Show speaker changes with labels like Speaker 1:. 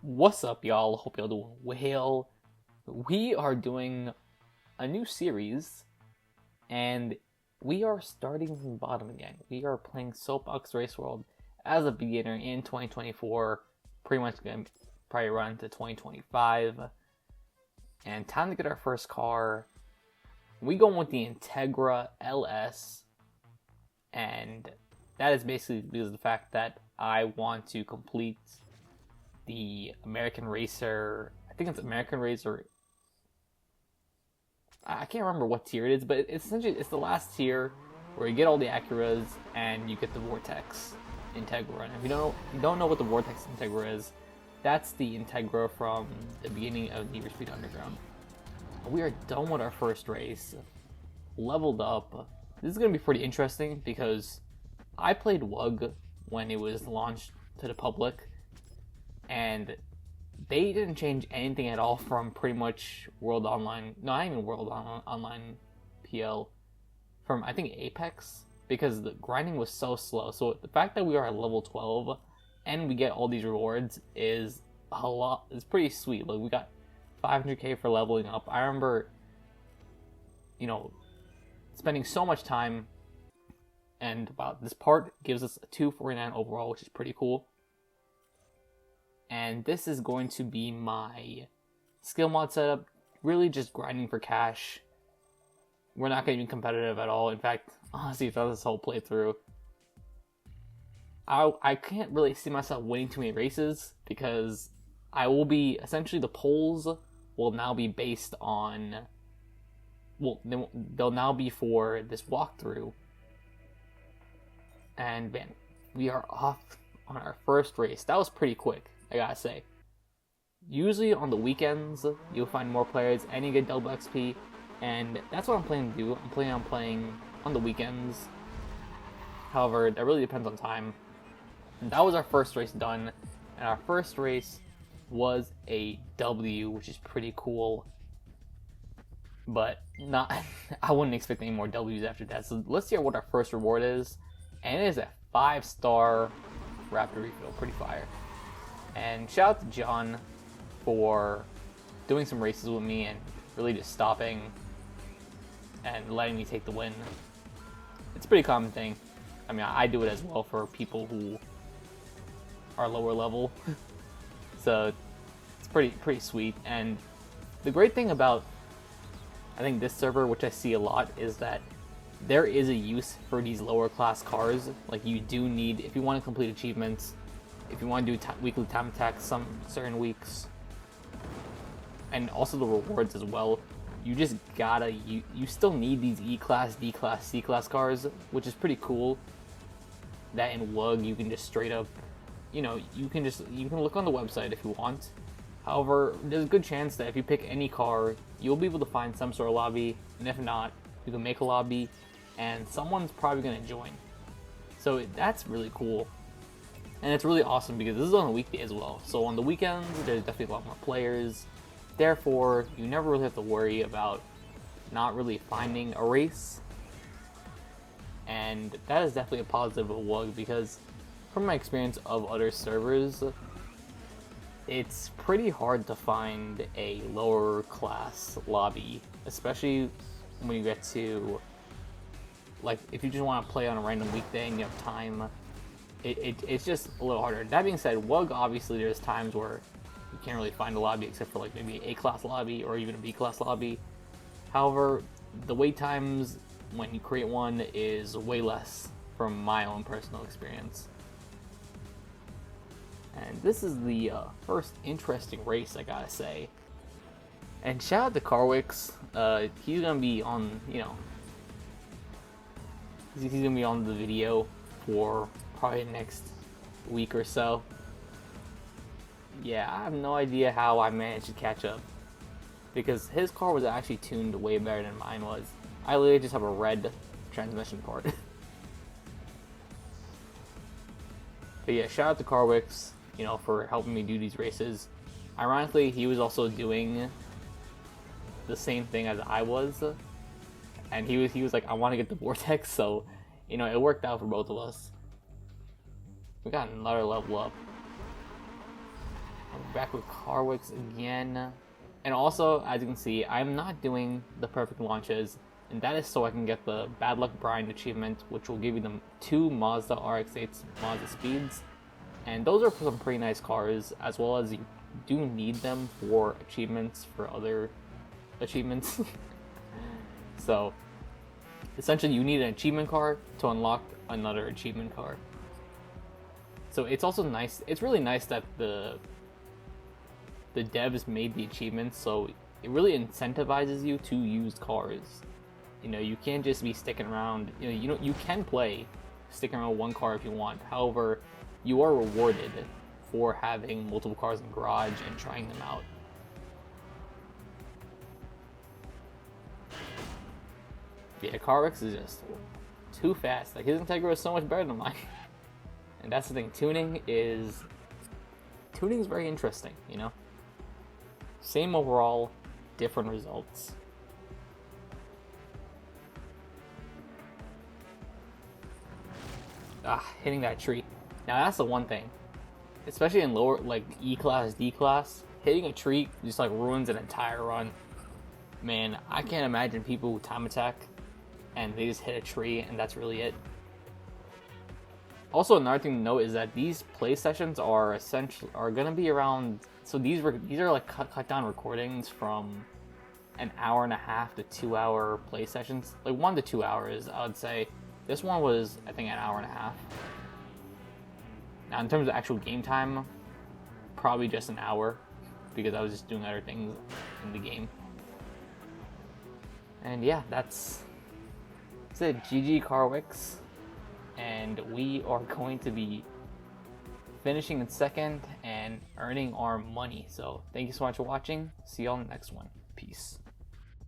Speaker 1: What's up, y'all? Hope y'all doing well. We are doing a new series, and we are starting from the bottom again. We are playing Soapbox Race World as a beginner in 2024. Pretty much gonna probably run to 2025. And time to get our first car. We go with the Integra LS, and that is basically because of the fact that I want to complete the American Racer. I think it's American Racer. I can't remember what tier it is, but it's essentially it's the last tier where you get all the Acuras and you get the Vortex Integra. And if you don't know what the Vortex Integra is, that's the Integra from the beginning of Need for Speed Underground. We are done with our first race, leveled up. This is going to be pretty interesting because I played WUG when it was launched to the public, and they didn't change anything at all from pretty much World Online, no, not even World Online PL, from I think Apex, because the grinding was so slow. So the fact that we are at level 12 and we get all these rewards is a lot. It's pretty sweet. Like, we got 500k for leveling up. I remember, spending so much time, and wow, this part gives us a 249 overall, which is pretty cool. And this is going to be my skill mod setup, really just grinding for cash. We're not going to be competitive at all. In fact, honestly, throughout this whole playthrough, I can't really see myself winning too many races because I will be, essentially the polls will now be based on, they'll now be for this walkthrough. And man, we are off on our first race. That was pretty quick, I gotta say. Usually on the weekends, you'll find more players and you get double XP, and that's what I'm planning to do. I'm planning on playing on the weekends. However, that really depends on time. And that was our first race done, and our first race was a W, which is pretty cool. But not, I wouldn't expect any more W's after that. So let's hear what our first reward is, and it is a 5-star Raptor refill, pretty fire. And shout out to John for doing some races with me and really just stopping and letting me take the win. It's a pretty common thing. I mean, I do it as well for people who are lower level. So it's pretty sweet. And the great thing about, I think, this server, which I see a lot, is that there is a use for these lower class cars. Like, you do need, if you want to complete achievements, if you want to do weekly time attacks some certain weeks, and also the rewards as well, you just gotta, you still need these E-Class, D-Class, C-Class cars, which is pretty cool. That in WUG, you can just straight up, you can look on the website if you want. However, there's a good chance that if you pick any car, you'll be able to find some sort of lobby, and if not, you can make a lobby, and someone's probably going to join. So that's really cool. And it's really awesome because this is on a weekday as well. So on the weekends, there's definitely a lot more players. Therefore, you never really have to worry about not really finding a race. And that is definitely a positive of WUG, because from my experience of other servers, it's pretty hard to find a lower class lobby, especially when you get to, like, if you just want to play on a random weekday and you have time, it's just a little harder. That being said, WUG, obviously there's times where you can't really find a lobby except for like maybe an A-class lobby or even a B-class lobby. However, the wait times when you create one is way less from my own personal experience. And this is the first interesting race, I gotta say. And shout out to Carwix. He's gonna be on, he's gonna be on the video for probably the next week or so. Yeah, I have no idea how I managed to catch up, because his car was actually tuned way better than mine was. I literally just have a red transmission part. But yeah, shout out to Carwix, for helping me do these races. Ironically, he was also doing the same thing as I was, and he was like, I want to get the Vortex, so it worked out for both of us. We got another level up. back with Carwix again. And also, as you can see, I'm not doing the perfect launches, and that is so I can get the Bad Luck Brian achievement, which will give you the 2 Mazda RX-8 Mazda speeds. And those are some pretty nice cars, as well as you do need them for achievements for other achievements. So, essentially you need an achievement car to unlock another achievement car. So it's also nice, it's really nice that the devs made the achievements, so it really incentivizes you to use cars. You know, you can't just be sticking around, you can play sticking around one car if you want. However, you are rewarded for having multiple cars in the garage and trying them out. Yeah, Carwix is just too fast. Like, his Integra is so much better than mine. And that's the thing, tuning is very interesting, you know? Same overall, different results. Hitting that tree. Now that's the one thing. Especially in lower, like E-Class, D-Class, hitting a tree just like ruins an entire run. Man, I can't imagine people who time attack and they just hit a tree and that's really it. Also, another thing to note is that these play sessions are gonna be around. So these are like cut down recordings from an hour and a half to 2 hour play sessions, like 1 to 2 hours, I would say. This one was, I think, an hour and a half. Now, in terms of actual game time, probably just an hour, because I was just doing other things in the game. And yeah, that's it. GG Carwix. And we are going to be finishing in second and earning our money. So thank you so much for watching. See you all in the next one. Peace.